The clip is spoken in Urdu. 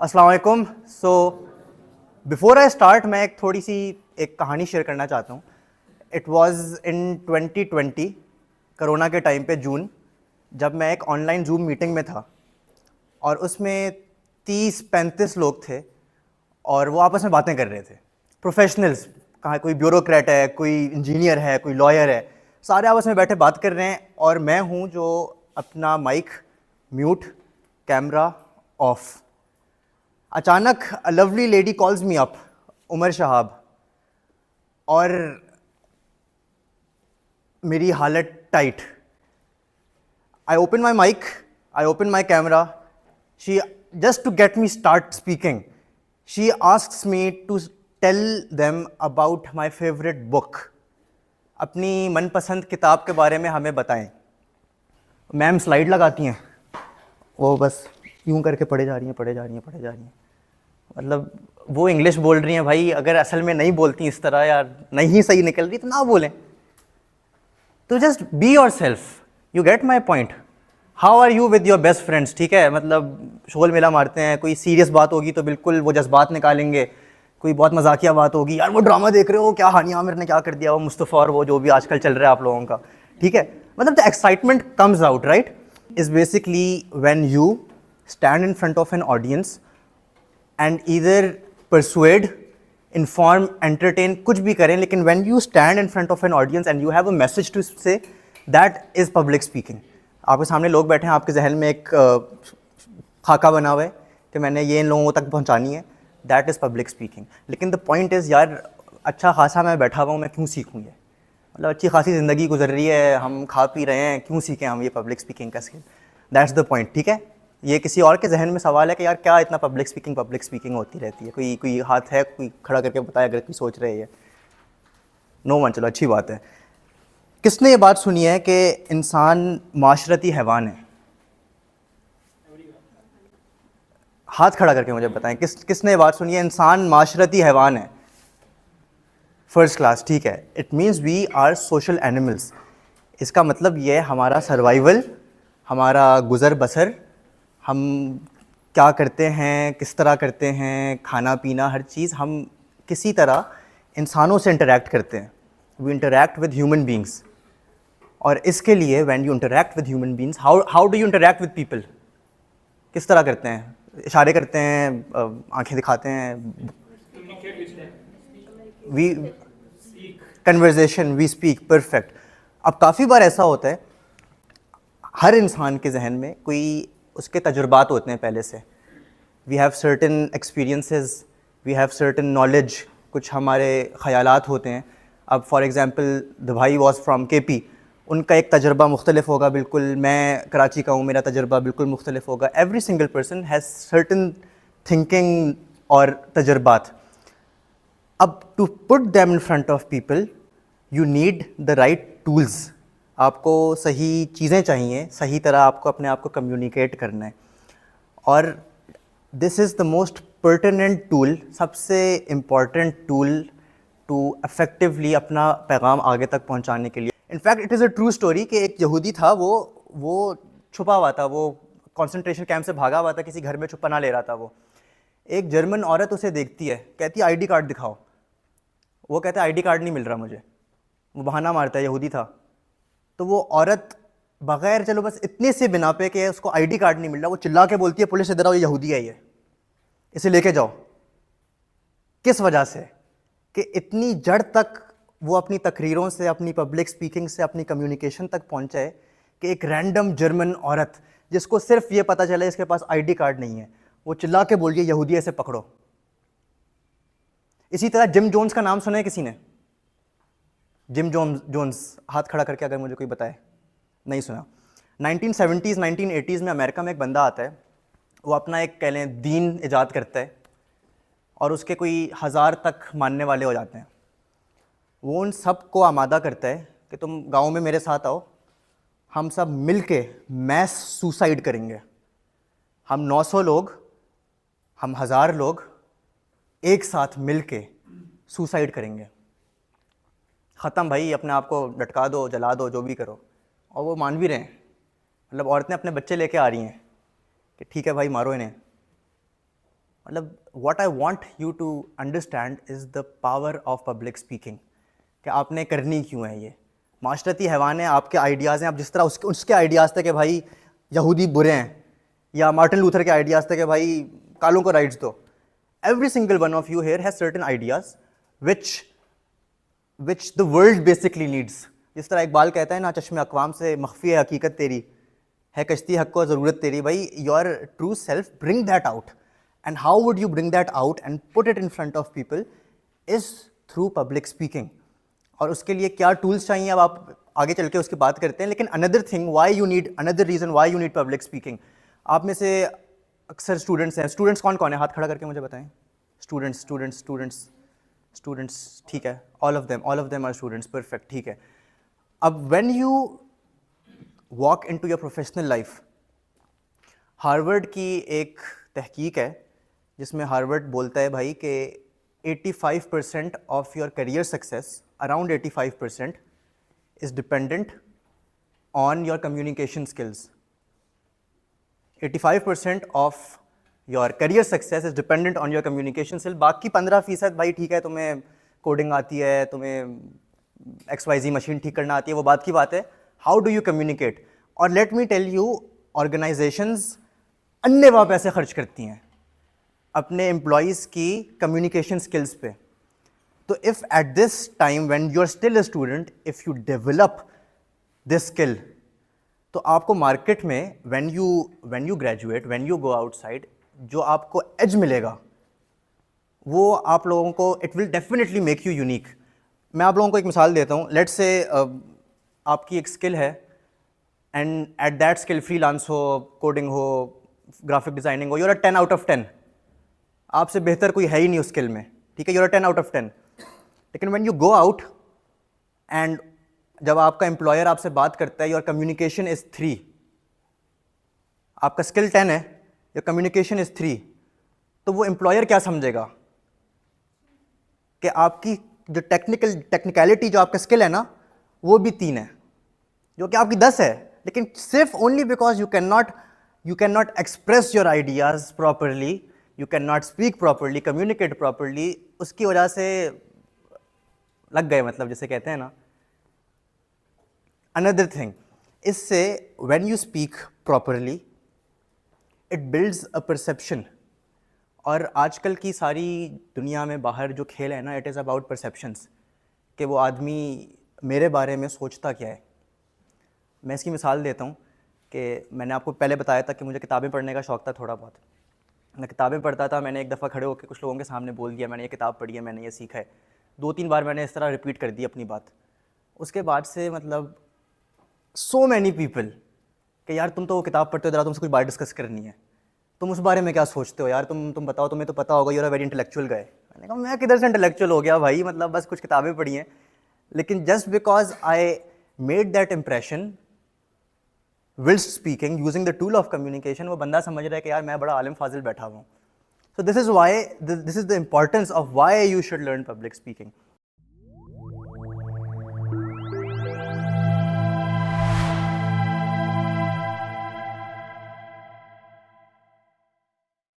السلام علیکم. سو بفور آئی اسٹارٹ میں ایک تھوڑی سی ایک کہانی شیئر کرنا چاہتا ہوں. اٹ واز ان 2020 کرونا کے ٹائم پہ جون، جب میں ایک آن لائن زوم میٹنگ میں تھا اور اس میں 30-35 لوگ تھے اور وہ آپس میں باتیں کر رہے تھے. پروفیشنلز، کہاں کوئی بیوروکریٹ ہے، کوئی انجینئر ہے، کوئی لائر ہے، سارے آپس میں بیٹھے بات کر رہے ہیں اور میں ہوں جو اپنا مائک میوٹ، کیمرہ آف. اچانک لولی لیڈی کالز می اپ، عمر شہاب، اور میری حالت tight. I open my mic, I open my camera. She, just to get me start speaking, she asks me to tell them about my favorite book. اپنی من پسند کتاب کے بارے میں ہمیں بتائیں. میم سلائڈ لگاتی ہیں، وہ بس یوں کر کے پڑھے جا رہی ہیں. مطلب وہ انگلش بول رہی ہیں بھائی، اگر اصل میں نہیں بولتی اس طرح یا نہیں صحیح نکل رہی تو نہ بولیں. تو just be yourself. You get my point. How are you with your best friends? ٹھیک ہے، مطلب شغل میلہ مارتے ہیں، کوئی سیریس بات ہوگی تو بالکل وہ جذبات نکالیں گے، کوئی بہت مذاقیہ بات ہوگی، یار وہ ڈرامہ دیکھ رہے ہو کیا، ہانی عامر نے کیا کر دیا، وہ مصطفیٰ اور وہ جو بھی آج کل چل رہا ہے آپ لوگوں کا. ٹھیک ہے، مطلب the excitement comes out right is basically when you stand in front of an audience and either persuade, inform, entertain, کچھ بھی کریں، لیکن when you stand in front of an audience and you have a message to say, that is public speaking. آپ کے سامنے لوگ بیٹھے ہیں، آپ کے ذہن میں ایک خاکہ بنا ہوا ہے کہ میں نے یہ ان لوگوں تک پہنچانی ہے، دیٹ از پبلک اسپیکنگ. لیکن دا پوائنٹ از یار اچھا خاصا میں بیٹھا ہوا ہوں، میں کیوں سیکھوں یہ؟ مطلب اچھی خاصی زندگی گزر رہی ہے، ہم کھا پی رہے ہیں، کیوں سیکھیں ہم یہ پبلک اسپیکنگ کا اسکل؟ That's the point. ٹھیک ہے، یہ کسی اور کے ذہن میں سوال ہے کہ یار کیا اتنا پبلک اسپیکنگ ہوتی رہتی ہے؟ کوئی ہاتھ ہے، کوئی کھڑا کر کے بتائے اگر کوئی سوچ رہے ہے. نو ون. چلو اچھی بات ہے. کس نے یہ بات سنی ہے کہ انسان معاشرتی حیوان ہے؟ ہاتھ کھڑا کر کے مجھے بتائیں کس نے یہ بات سنی ہے انسان معاشرتی حیوان ہے؟ First class. ٹھیک ہے، it means we are social animals. اس کا مطلب یہ ہمارا سروائیول، ہمارا گزر بسر، ہم کیا کرتے ہیں، کس طرح کرتے ہیں، کھانا پینا، ہر چیز ہم کسی طرح انسانوں سے انٹریکٹ کرتے ہیں. We interact with human beings. اور اس کے لیے when you interact with human beings, how do you interact with people? کس طرح کرتے ہیں؟ اشارے کرتے ہیں، آنکھیں دکھاتے ہیں، وی کنورزیشن، وی اسپیک. پرفیکٹ. اب کافی بار ایسا ہوتا ہے ہر انسان کے ذہن میں کوئی اس کے تجربات ہوتے ہیں پہلے سے. We have certain experiences, we have certain knowledge, کچھ ہمارے خیالات ہوتے ہیں. اب فار ایگزامپل دا بھائی واز فرام کے پی، ان کا ایک تجربہ مختلف ہوگا بالکل. میں کراچی کا ہوں، میرا تجربہ بالکل مختلف ہوگا. Every single person has certain thinking اور تجربات. اب to put them in front of people you need the right tools. آپ کو صحیح چیزیں چاہیے، صحیح طرح آپ کو اپنے آپ کو کمیونیکیٹ کرنا ہے. اور دس از دا موسٹ پرٹیننٹ ٹول، سب سے امپورٹنٹ ٹول ٹو افیکٹولی اپنا پیغام آگے تک پہنچانے کے لیے. In fact it is a true story کہ ایک یہودی تھا، وہ چھپا ہوا تھا، وہ کنسنٹریشن کیمپ سے بھاگا ہوا تھا، کسی گھر میں چھپ پناہ لے رہا تھا. وہ ایک جرمن عورت اسے دیکھتی ہے، کہتی ہے آئی ڈی کارڈ دکھاؤ. وہ کہتا ہے آئی ڈی کارڈ نہیں مل رہا مجھے. وہ بہانہ مارتا ہے، یہودی تھا. تو وہ عورت بغیر، چلو بس اتنے سے بنا پہ کہ اس کو آئی ڈی کارڈ نہیں مل رہا، وہ چلا کے بولتی ہے پولیس ادھر آؤ، یہ یہودی ہے، یہ اسے لے کے جاؤ. کس وجہ سے؟ کہ اتنی جڑ تک وہ اپنی تقریروں سے، اپنی پبلک اسپیکنگ سے، اپنی کمیونیکیشن تک پہنچے کہ ایک رینڈم جرمن عورت جس کو صرف یہ پتہ چلے اس کے پاس آئی ڈی کارڈ نہیں ہے، وہ چلا کے بول رہی ہے یہودی ہے، اسے پکڑو. اسی طرح جم جونز کا نام سنا ہے کسی نے؟ جم جونز، ہاتھ کھڑا کر کے اگر مجھے کوئی بتائے. نہیں سنا. 1970s 1980s میں امریکہ میں ایک بندہ آتا ہے، وہ اپنا ایک کہہ لیں دین ایجاد کرتا ہے اور اس کے کوئی 1000 تک ماننے والے ہو جاتے ہیں. وہ ان سب کو آمادہ کرتا ہے کہ تم گاؤں میں میرے ساتھ آؤ، ہم سب مل کے میس سوسائڈ کریں گے. ہم 900 لوگ، ہم 1000 لوگ ایک ساتھ مل کے سوسائڈ کریں گے. ختم بھائی، اپنے آپ کو لٹکا دو، جلا دو، جو بھی کرو. اور وہ مان بھی رہے ہیں. مطلب عورتیں اپنے بچے لے کے آ رہی ہیں کہ ٹھیک ہے بھائی مارو انہیں. مطلب what I want you to understand is the power of public speaking, کہ آپ نے کرنی کیوں ہے. یہ معاشرتی حیوان ہے, آپ کے آئیڈیاز ہیں, آپ جس طرح اس کے آئیڈیاز تھے کہ بھائی یہودی برے ہیں, یا مارٹن لوتھر کے آئیڈیاز تھے کہ بھائی کالوں کو رائٹس دو. Every single one of you here has certain ideas which the world basically needs. جس طرح اقبال کہتا ہے نا, چشم اقوام سے مخفی ہے حقیقت تیری, ہے کشتی حق کو ضرورت تیری. بھائی your true self, bring that out. And how would you bring that out and put it in front of people is through public speaking. اور اس کے لیے کیا ٹولس چاہیے اب آپ آگے چل کے اس کی بات کرتے ہیں. لیکن another reason why you need public speaking. آپ میں سے اکثر اسٹوڈنٹس ہیں. اسٹوڈنٹس کون کون ہیں, ہاتھ کھڑا کر کے مجھے بتائیں. اسٹوڈنٹس ٹھیک ہے, all of them are students, perfect, ٹھیک ہے. اب when you walk into your professional life, Harvard کی ایک تحقیق ہے جس میں ہارورڈ بولتا ہے بھائی کہ 85% of your career success, around 85% is dependent on your communication skills. 85% of your career success is dependent on your communication skill. باقی 15% بھائی ٹھیک ہے, تمہیں کوڈنگ آتی ہے, تمہیں XYZ مشین ٹھیک کرنا آتی ہے, وہ بات کی بات ہے. How do you communicate. اور let me tell you, organizations انے واہ پیسے خرچ کرتی ہیں اپنے امپلائیز کی کمیونیکیشن اسکلس پہ. تو if at this time when you are still a student, if you develop this skill, تو آپ کو مارکیٹ میں when you graduate, when you go outside, جو آپ کو ایج ملے گا وہ آپ لوگوں کو it will definitely make you unique. میں آپ لوگوں کو ایک مثال دیتا ہوں. لیٹس سے آپ کی ایک اسکل ہے and at that skill freelance ہو, کوڈنگ ہو, گرافک ڈیزائننگ ہو, یو آر 10 out of 10. آپ سے بہتر کوئی ہے ہی نہیں اس اسکل میں, ٹھیک ہے, یو آر 10 out of 10. لیکن when you go out and جب آپ کا امپلائر آپ سے بات کرتا ہے, یور کمیونیکیشن از 3, آپ کا اسکل 10 ہے, یور کمیونیکیشن از 3, تو وہ امپلائر کیا سمجھے گا کہ آپ کی جو ٹیکنیکلٹی جو آپ کا اسکل ہے نا وہ بھی 3 ہے, جو کہ آپ کی 10 ہے. لیکن صرف only because you can not express your ideas properly, you can not speak properly, communicate properly, اس کی وجہ سے لگ گئے, مطلب جیسے کہتے ہیں نا. اندر تھنگ, اس سے when you speak properly it builds a perception. اور آج کل کی ساری دنیا میں باہر جو کھیل ہے نا, اٹ از اباؤٹ پرسیپشنس, کہ وہ آدمی میرے بارے میں سوچتا کیا ہے. میں اس کی مثال دیتا ہوں کہ میں نے آپ کو پہلے بتایا تھا کہ مجھے کتابیں پڑھنے کا شوق تھا تھوڑا بہت. میں کتابیں پڑھتا تھا. میں نے ایک دفعہ کھڑے ہو کے کچھ لوگوں کے سامنے بول دیا میں نے یہ کتاب پڑھی ہے, میں نے یہ سیکھا ہے. 2-3 بار میں نے اس طرح ریپیٹ کر دی اپنی بات. اس کے بعد سے مطلب سو مینی پیپل کہ یار تم تو وہ کتاب پڑھتے ہو, ذرا تم سے کچھ بات ڈسکس کرنی ہے, تم اس بارے میں کیا سوچتے ہو یار, تم بتاؤ, تمہیں تو پتہ ہوگا, یو آر ویری انٹلیکچوئل گائے. میں نے کہا میں کدھر سے انٹلیکچوئل ہو گیا بھائی, مطلب بس کچھ کتابیں پڑھی ہیں. لیکن just because I made that impression whilst speaking using the tool of communication, وہ بندہ سمجھ رہا ہے کہ یار میں بڑا عالم فاضل بیٹھا ہوا ہوں. So this is the importance of why you should learn public speaking.